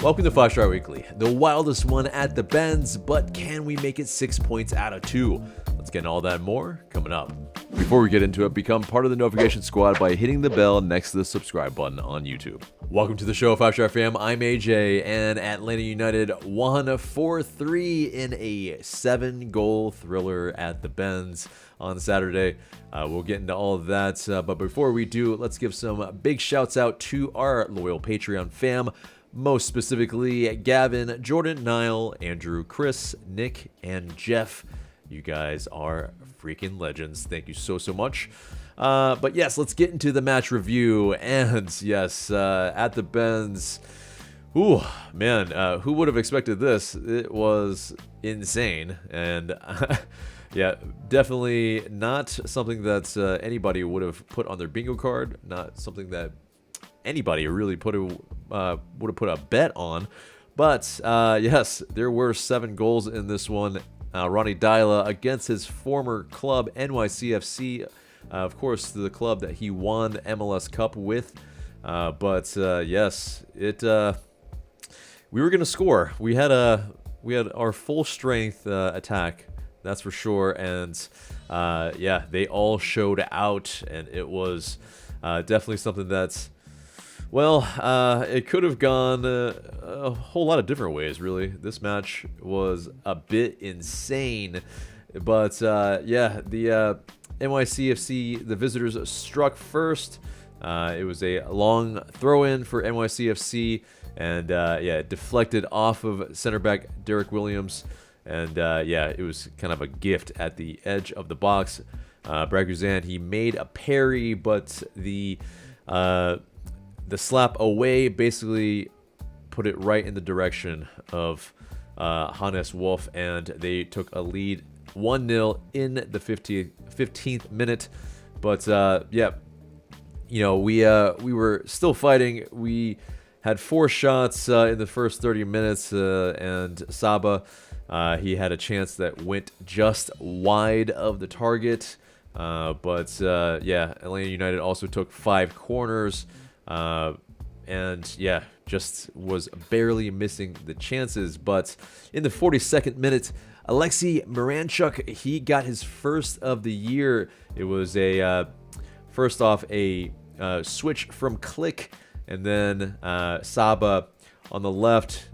Welcome to 5 Star Weekly, the wildest one at the bends, but can we make it 6 points out of 2? Let's get into all that and more coming up. Before we get into it, become part of the notification squad by hitting the bell next to the subscribe button on YouTube. Welcome to the show, 5 Star fam. I'm AJ, and Atlanta United won 4-3 in a 7-goal thriller at the Bends on Saturday. We'll get into all of that, but before we do, let's give some big shouts out to our loyal Patreon fam. Most specifically, Gavin, Jordan, Niall, Andrew, Chris, Nick, and Jeff. You guys are freaking legends. Thank you so much. But yes, let's get into the match review. And yes, at the Bends, ooh, man, who would have expected this? It was insane. And yeah, definitely not something that anybody would have put on their bingo card. Not something that anybody really would have put a bet on. But yes, there were 7 goals in this one. Ronnie Dyla against his former club, NYCFC. Of course, the club that he won the MLS Cup with. But yes, we were going to score. We had our full strength attack, that's for sure. And yeah, they all showed out, and it was definitely something that's, well, it could have gone a whole lot of different ways, really. This match was a bit insane. But, yeah, the NYCFC, the visitors struck first. It was a long throw-in for NYCFC. And, yeah, it deflected off of center back Derek Williams. And, yeah, it was kind of a gift at the edge of the box. Brad Guzan, he made a parry, but the slap away basically put it right in the direction of Hannes Wolf, and they took a lead 1-0 in the 15th minute. But yeah, you know, we were still fighting. We had 4 shots in the first 30 minutes, and Saba, he had a chance that went just wide of the target. But yeah, Atlanta United also took 5 corners. And yeah, just was barely missing the chances. But in the 42nd minute, Alexey Miranchuk, he got his first of the year. It was a first off a switch from Click, and then Saba on the left.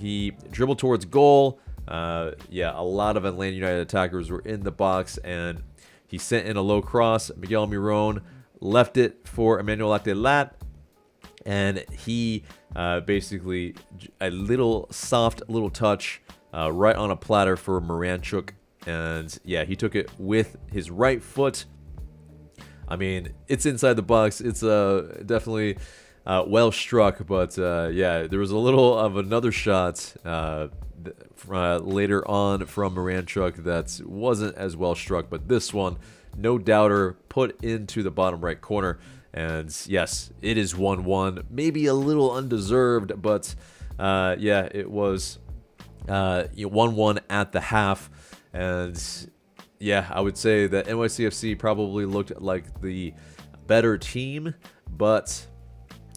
He dribbled towards goal. Yeah, a lot of Atlanta United attackers were in the box, and he sent in a low cross. Miguel Almiron left it for Emmanuel Lactelat. And he basically, a little soft little touch right on a platter for Miranchuk. And yeah, he took it with his right foot. I mean, it's inside the box. It's definitely well struck. But yeah, there was a little of another shot later on from Miranchuk that wasn't as well struck. But this one, no doubter, put into the bottom right corner. And yes, it is 1-1. Maybe a little undeserved, but yeah, it was 1-1 at the half. And yeah, I would say that NYCFC probably looked like the better team, but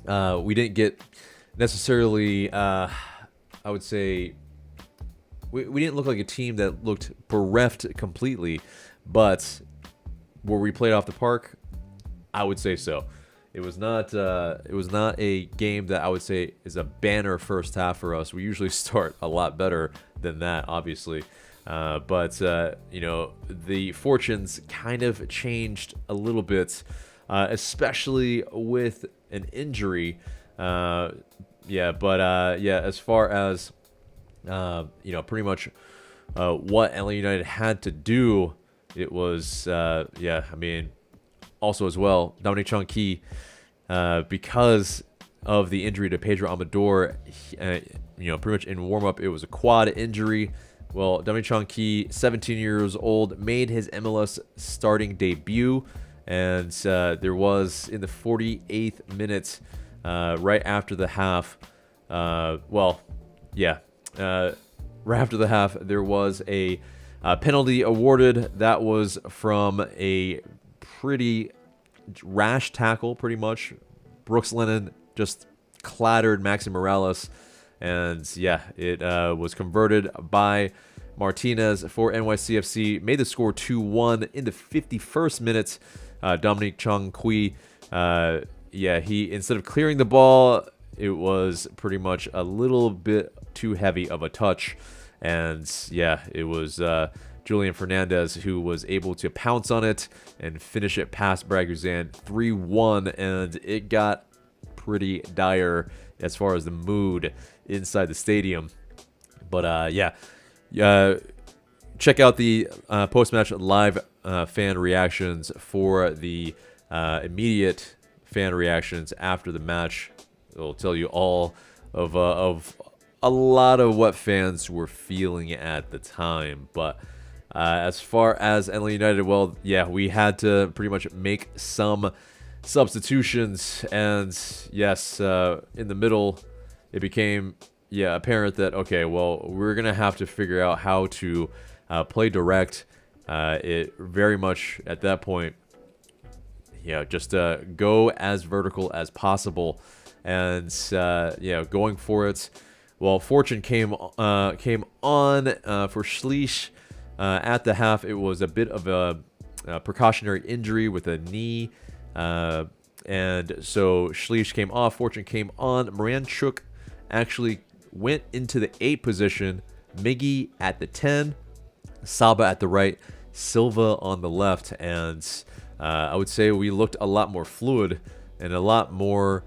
we didn't get necessarily, I would say, we didn't look like a team that looked bereft completely, but were we played off the park? I would say so. It was not a game that I would say is a banner first half for us. We usually start a lot better than that, obviously. But you know, the fortunes kind of changed a little bit, especially with an injury. Yeah, but yeah, as far as you know, pretty much what LA United had to do, it was yeah, I mean, also as well, Dominic Chonki, because of the injury to Pedro Amador, you know, pretty much in warm-up, it was a quad injury. Well, Dominic Chonki, 17 years old, made his MLS starting debut, and there was, in the 48th minute, right after the half, well, yeah, right after the half, there was a penalty awarded. That was from a pretty rash tackle, pretty much. Brooks Lennon just clattered Maxi Morales And yeah, it was converted by Martinez for NYCFC, made the score 2-1 in the 51st minute. Dominic Chong-Kui, he, instead of clearing the ball, it was pretty much a little bit too heavy of a touch. And yeah, it was Julian Fernandez who was able to pounce on it and finish it past Braguzan 3-1, and it got pretty dire as far as the mood inside the stadium. But check out the post-match live fan reactions for the immediate fan reactions after the match. It'll tell you all of a lot of what fans were feeling at the time. But as far as LA United, well, yeah, we had to pretty much make some substitutions, and yes, in the middle, it became apparent that, okay, well, we're gonna have to figure out how to play direct. It very much at that point, just go as vertical as possible, and going for it. Well, fortune came on for Schlich at the half. It was a bit of a precautionary injury with a knee. And so Schlich came off, Fortune came on. Miranchuk actually went into the 8 position. Miggy at the 10, Saba at the right, Silva on the left. And I would say we looked a lot more fluid and a lot more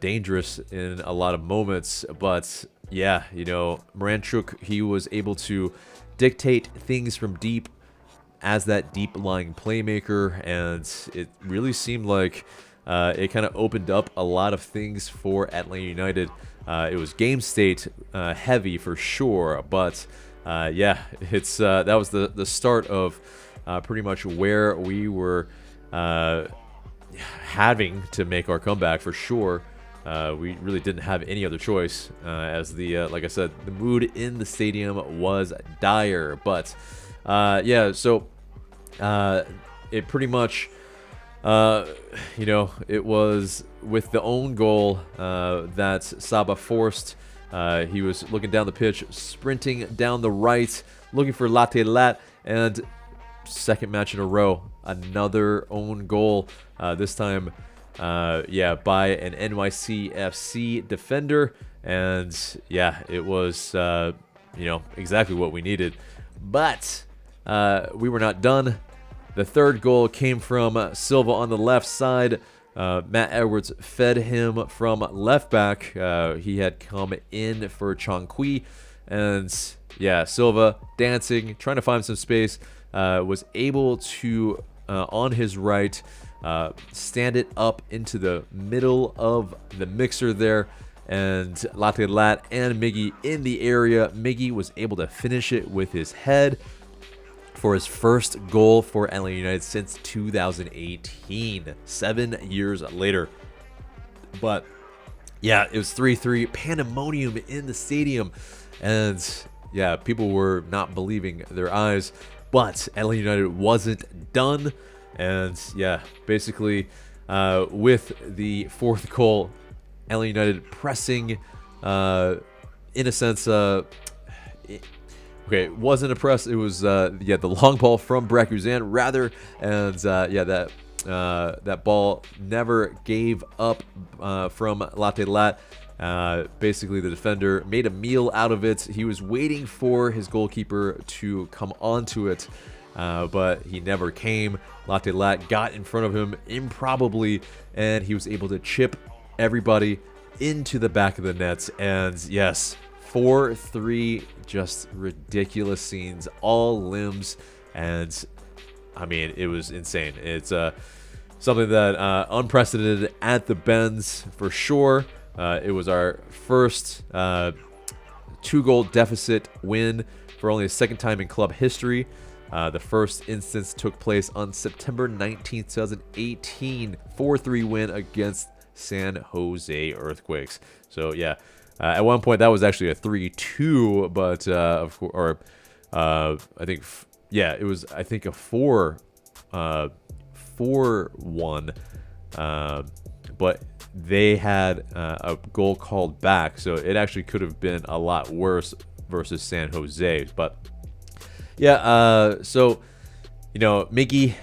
dangerous in a lot of moments. But yeah, Miranchuk, he was able to dictate things from deep as that deep-lying playmaker, and it really seemed like it kind of opened up a lot of things for Atlanta United. It was game state heavy for sure, but it's that was the start of pretty much where we were having to make our comeback for sure. We really didn't have any other choice, as like I said, the mood in the stadium was dire. But so it pretty much, it was with the own goal that Saba forced. He was looking down the pitch, sprinting down the right, looking for Latte Lat, and second match in a row, another own goal, this time by an NYCFC defender. And yeah, it was exactly what we needed. But we were not done. The third goal came from Silva on the left side. Matt Edwards fed him from left back. He had come in for Chong-Kui. And Silva dancing, trying to find some space, was able to, on his right, stand it up into the middle of the mixer there. And Latte Lat and Miggy in the area. Miggy was able to finish it with his head for his first goal for LA United since 2018, 7 years later. But yeah, it was 3-3, pandemonium in the stadium, and yeah, people were not believing their eyes. But LA United wasn't done, and yeah, basically with the fourth goal, LA United pressing, in a sense, it wasn't a press. It was the long ball from Braguzan rather, and that ball never gave up from Latte Lat. Basically, the defender made a meal out of it. He was waiting for his goalkeeper to come onto it, but he never came. Latte Lat got in front of him improbably, and he was able to chip everybody into the back of the net. And yes, 4-3, just ridiculous scenes, all limbs, and I mean, it was insane. It's something that unprecedented at the Benz for sure. It was our first 2-goal deficit win for only a second time in club history. The first instance took place on September 19th, 2018, 4-3 win against San Jose Earthquakes. So yeah, at one point that was actually a 3-2, but I think it was a 4-1. But they had a goal called back, so it actually could have been a lot worse versus San Jose. But yeah, so Miggy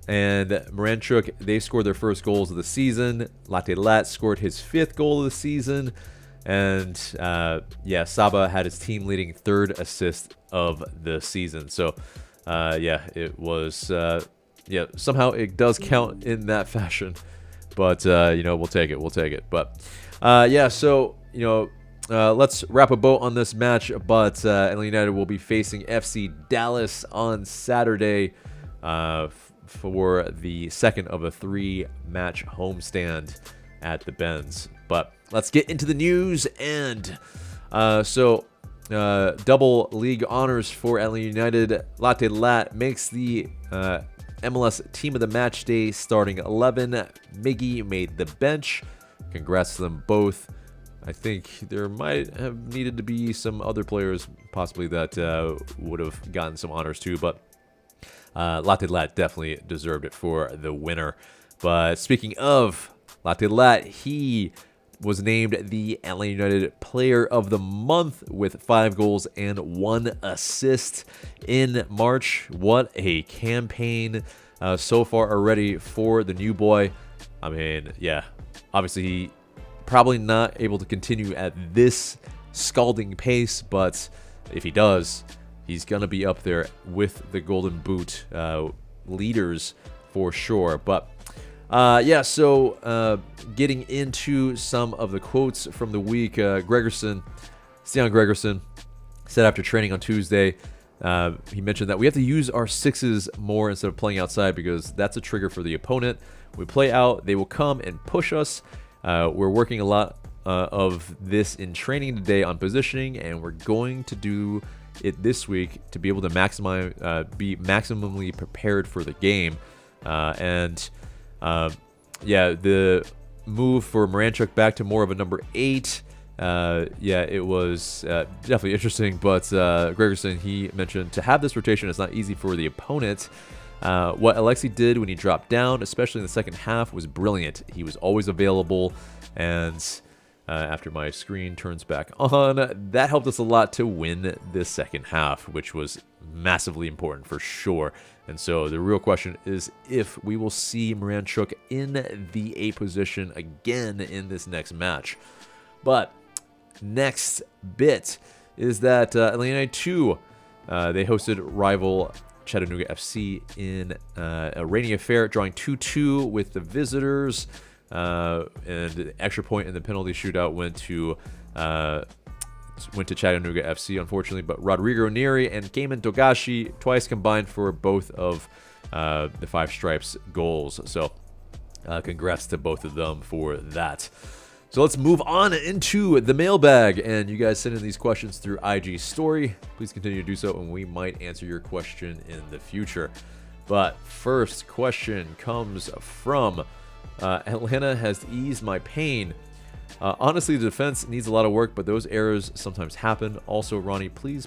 and Miranchuk, they scored their first goals of the season. Latte scored his 5th goal of the season. And Saba had his team leading 3rd assist of the season. So it was somehow it does count in that fashion. But we'll take it. But let's wrap a bow on this match. But Atlanta United will be facing FC Dallas on Saturday for the second of a 3-match homestand at the Benz. But let's get into the news. And double league honors for Atlanta United. Latte Lat makes the MLS Team of the Matchday starting 11. Miggy made the bench. Congrats to them both. I think there might have needed to be some other players possibly that would have gotten some honors too, but Latte Lat definitely deserved it for the winner. But speaking of Latte Lat, he was named the Atlanta United Player of the Month with 5 goals and 1 assist in March. What a campaign so far already for the new boy. I mean, obviously he probably not able to continue at this scalding pace, but if he does, he's going to be up there with the Golden Boot leaders for sure. But getting into some of the quotes from the week, Stian Gregerson said after training on Tuesday, he mentioned that we have to use our 6s more instead of playing outside because that's a trigger for the opponent. We play out, they will come and push us. We're working a lot of this in training today on positioning, and we're going to do it this week to be able to be maximally prepared for the game. The move for Miranchuk back to more of a number 8. It was definitely interesting. But Gregerson, he mentioned to have this rotation is not easy for the opponent. What Alexey did when he dropped down, especially in the second half, was brilliant. He was always available, and after my screen turns back on, that helped us a lot to win this second half, which was massively important for sure. And so the real question is if we will see Miranchuk in the 8 position again in this next match. But next bit is that Atlanta United 2, they hosted rival Chattanooga FC in a rainy affair, drawing 2-2 with the visitors. And the extra point in the penalty shootout went to Chattanooga FC, unfortunately. But Rodrigo Neri and Cayman Togashi twice combined for both of the 5 Stripes goals. So congrats to both of them for that. So let's move on into the mailbag. And you guys send in these questions through IG story. Please continue to do so, and we might answer your question in the future. But first question comes from Atlanta has eased my pain. Honestly, the defense needs a lot of work, but those errors sometimes happen. Also, Ronnie, please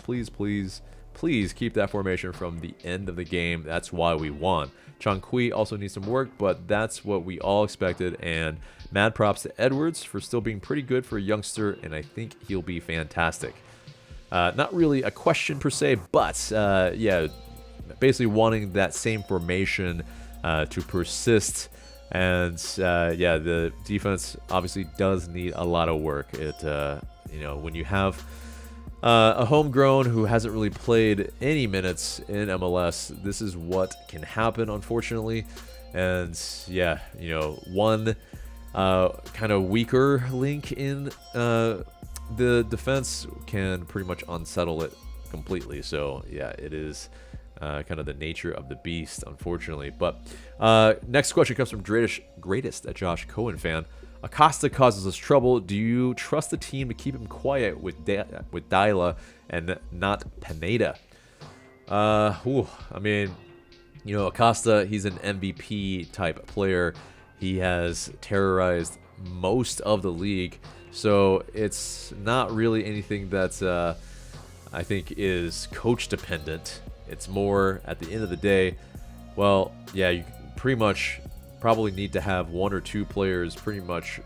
keep that formation from the end of the game. That's why we won. Chankui also needs some work, but that's what we all expected. And mad props to Edwards for still being pretty good for a youngster, and I think he'll be fantastic. Not really a question per se, but basically wanting that same formation to persist. And the defense obviously does need a lot of work. When you have a homegrown who hasn't really played any minutes in MLS, this is what can happen, unfortunately. And one kind of weaker link in the defense can pretty much unsettle it completely. So it is kind of the nature of the beast, unfortunately. But next question comes from greatest a Josh Cohen fan. Acosta causes us trouble. Do you trust the team to keep him quiet with Dyla and not Pineda? Acosta, he's an MVP type player. He has terrorized most of the league, so it's not really anything that I think is coach dependent. It's more at the end of the day, you pretty much probably need to have 1 or 2 players pretty much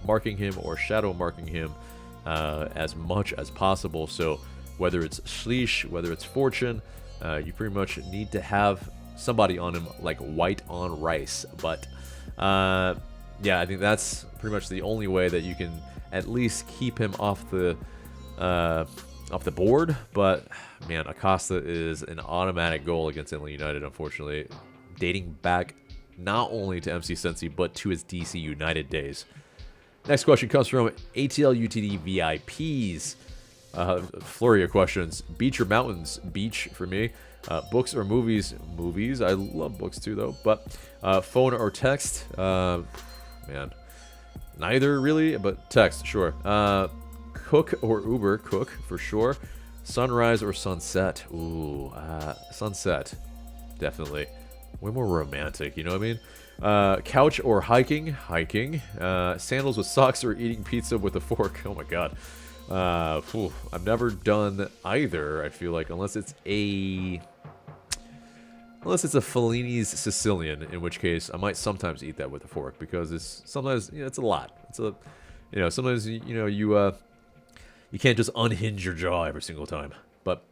marking him or shadow marking him as much as possible. So whether it's Schleich, whether it's Fortune, you pretty much need to have somebody on him like white on rice. But yeah, I think that's pretty much the only way that you can at least keep him off the board. But man, Acosta is an automatic goal against Atlanta United, unfortunately, dating back not only to MC Sensi but to his DC United days. Next question comes from ATL UTD VIPs. Flurry of questions. Beach or mountains? Beach for me. Books or movies? Movies. I love books too, though. But phone or text? Man, neither really, but text, sure. Cook or Uber? Cook for sure. Sunrise or sunset? Ooh, sunset, definitely. Way more romantic, you know what I mean? Couch or hiking? Hiking. Sandals with socks or eating pizza with a fork? Oh my god. I've never done either, I feel like, unless it's a Fellini's Sicilian, in which case I might sometimes eat that with a fork, because it's sometimes, it's a lot. It's a, sometimes, you can't just unhinge your jaw every single time. But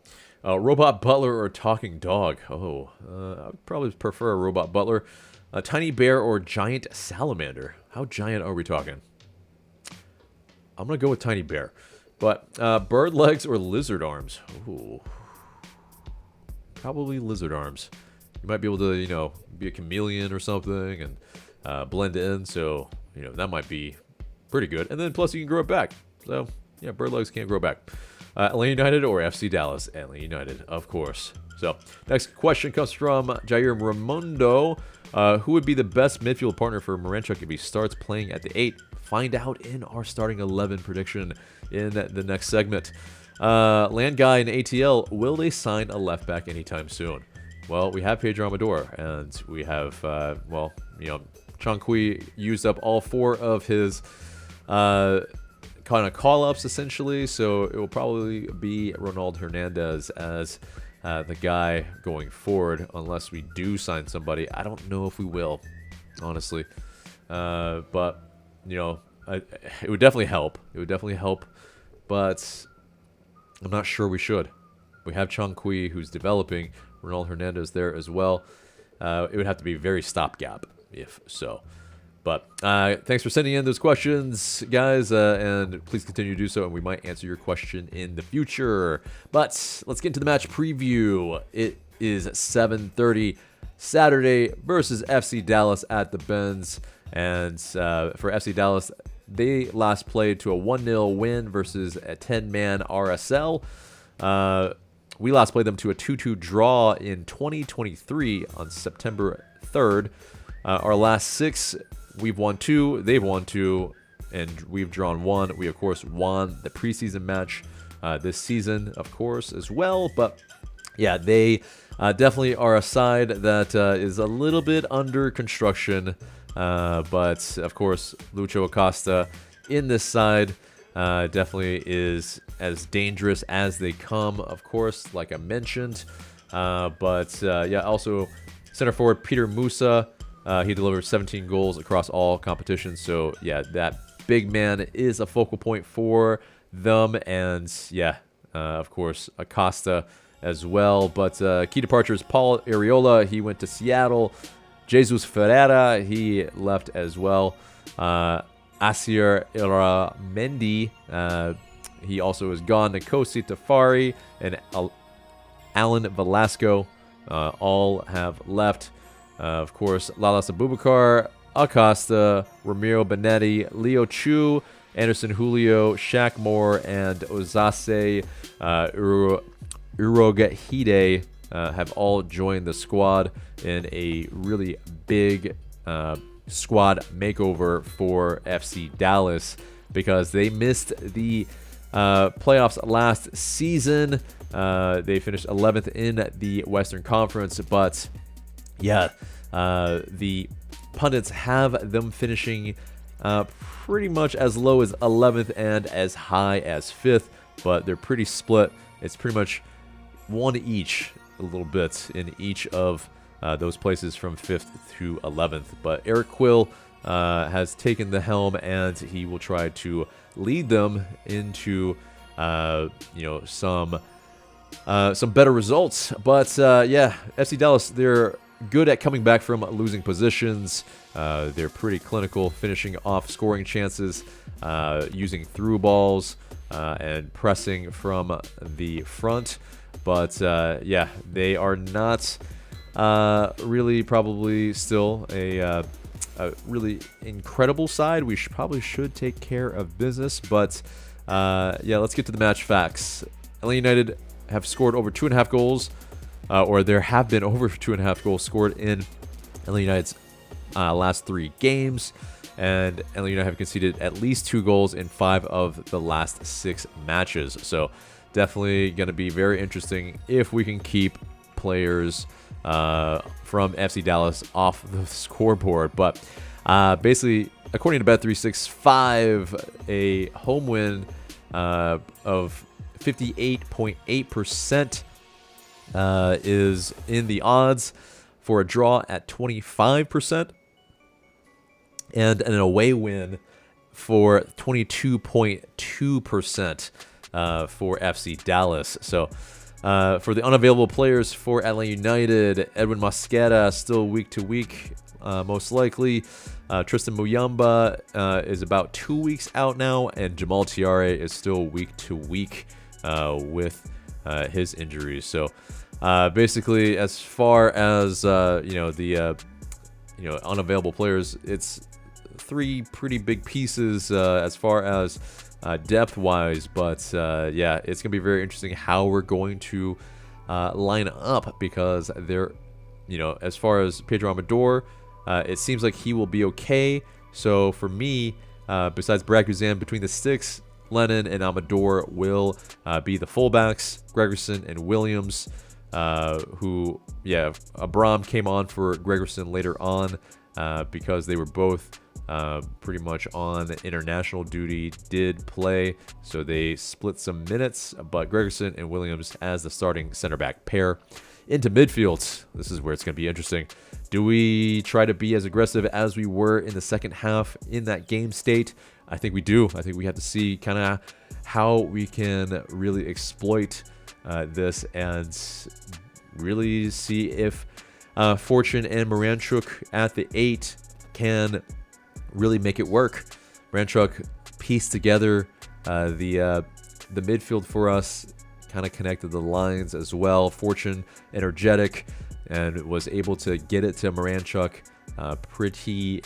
robot butler or talking dog? Oh, I would probably prefer a robot butler. A tiny bear or giant salamander? How giant are we talking? I'm going to go with tiny bear. But bird legs or lizard arms? Ooh. Probably lizard arms. You might be able to, be a chameleon or something and blend in. So, that might be pretty good. And then plus you can grow it back. So, yeah, bird legs can't grow back. Atlanta United or FC Dallas? Atlanta United, of course. So, next question comes from Jair Raimondo. Who would be the best midfield partner for Miranchuk if he starts playing at the 8? Find out in our starting 11 prediction in the next segment. Land Guy and ATL, will they sign a left back anytime soon? Well, we have Pedro Amador, and we have, Chankui used up all 4 of his kind of call-ups, essentially, so it will probably be Ronald Hernandez as the guy going forward, unless we do sign somebody. I don't know if we will, honestly. But, it would definitely help. It would definitely help, but I'm not sure we should. We have Chankui, who's developing. Ronald Hernandez there as well. It would have to be very stopgap, if so. But thanks for sending in those questions, guys, and please continue to do so, and we might answer your question in the future. But let's get into the match preview. It is 7:30 Saturday versus FC Dallas at the Benz. And for FC Dallas, they last played to a 1-0 win versus a 10-man RSL. We last played them to a 2-2 draw in 2023 on September 3rd. Our last 6, we've won 2, they've won 2, and we've drawn 1. We, of course, won the preseason match this season, of course, as well. But, yeah, they definitely are a side that is a little bit under construction. But, of course, Lucho Acosta in this side definitely is as dangerous as they come, of course, like I mentioned. Yeah, also center forward Peter Musa. He delivered 17 goals across all competitions. So, yeah, that big man is a focal point for them. And, yeah, of course, Acosta as well. But key departures, Paul Areola, he went to Seattle. Jesus Ferreira, he left as well. Asier Iramendi, he also is gone. Nkosi Tafari and Alan Velasco all have left. Of course, Lalas Abubakar, Acosta, Ramiro Benetti, Leo Chu, Anderson Julio, Shaq Moore, and Ozase Urogahide have all joined the squad in a really big squad makeover for FC Dallas because they missed the playoffs last season. They finished 11th in the Western Conference, but yeah, the pundits have them finishing pretty much as low as 11th and as high as 5th, but they're pretty split. It's pretty much one each, a little bit in each of those places from 5th to 11th. But Eric Quill has taken the helm, and he will try to lead them into some better results. But yeah, FC Dallas, they're good at coming back from losing positions. They're pretty clinical, finishing off scoring chances, using through balls, and pressing from the front. But yeah, they are not really probably still a really incredible side. We probably should take care of business. But yeah, let's get to the match facts. LA United have scored over 2.5 goals, or there have been over 2.5 goals scored in LA United's last 3 games. And LA United have conceded at least 2 goals in 5 of the last 6 matches. So definitely going to be very interesting if we can keep players from FC Dallas off the scoreboard. But basically, according to Bet365, a home win of 58.8% is in the odds, for a draw at 25%, and an away win for 22.2% for FC Dallas. So for the unavailable players for LA United, Edwin Mosquera still week to week, most likely. Tristan Muyamba is about 2 weeks out now, and Jamal Tiare is still week to week with his injuries. So basically, as far as the unavailable players, it's 3 pretty big pieces as far as depth-wise. But yeah, it's gonna be very interesting how we're going to line up, because they're, as far as Pedro Amador, it seems like he will be okay. So for me, besides Brad Guzan, between the sticks, Lennon and Amador will be the fullbacks. Gregerson and Williams, who, yeah, Abram came on for Gregerson later on because they were both pretty much on international duty, did play, so they split some minutes. But Gregerson and Williams as the starting center back pair. Into midfield, this is where it's going to be interesting. Do we try to be as aggressive as we were in the second half in that game state? I think we do. I think we have to see kind of how we can really exploit this, and really see if Fortune and Miranchuk at the 8 can really make it work. Miranchuk pieced together the midfield for us, kind of connected the lines as well. Fortune energetic, and was able to get it to Miranchuk pretty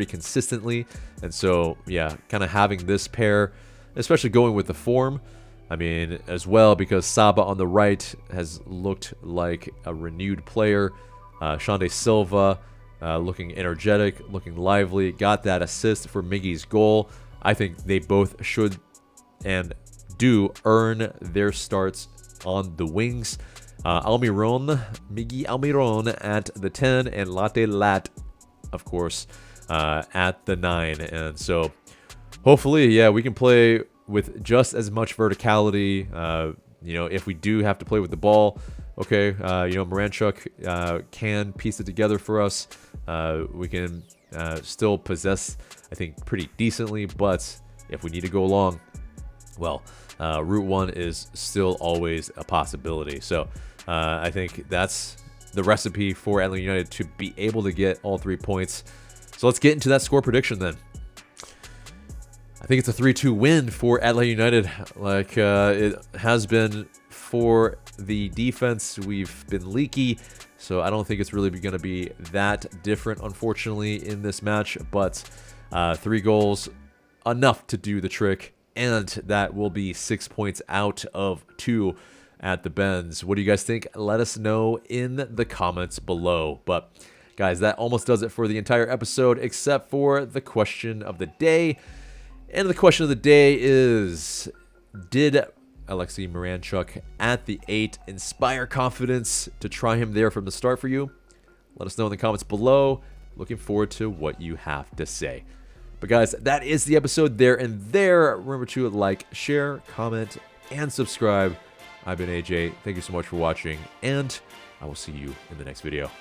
consistently. And so, yeah, kind of having this pair, especially going with the form, I mean, as well, because Saba on the right has looked like a renewed player. Xande Silva looking energetic, looking lively, got that assist for Miggy's goal. I think they both should and do earn their starts on the wings. Miguel Almiron at the 10, and Latte Lat, of course, at the 9. And so hopefully, yeah, we can play with just as much verticality. If we do have to play with the ball, okay, Miranchuk can piece it together for us. We can still possess, I think, pretty decently. But if we need to go long, well, Route 1 is still always a possibility. So I think that's the recipe for LA United to be able to get all 3 points. So let's get into that score prediction then. I think it's a 3-2 win for LA United, like it has been for the defense. We've been leaky, so I don't think it's really going to be that different, unfortunately, in this match. But 3 goals, enough to do the trick, and that will be 6 points out of 2 at the Benz. What do you guys think? Let us know in the comments below. But guys, that almost does it for the entire episode, except for the question of the day. And the question of the day is, did Alexey Miranchuk at the 8 inspire confidence to try him there from the start for you? Let us know in the comments below. Looking forward to what you have to say. But guys, that is the episode there and there. Remember to like, share, comment, and subscribe. I've been AJ. Thank you so much for watching, and I will see you in the next video.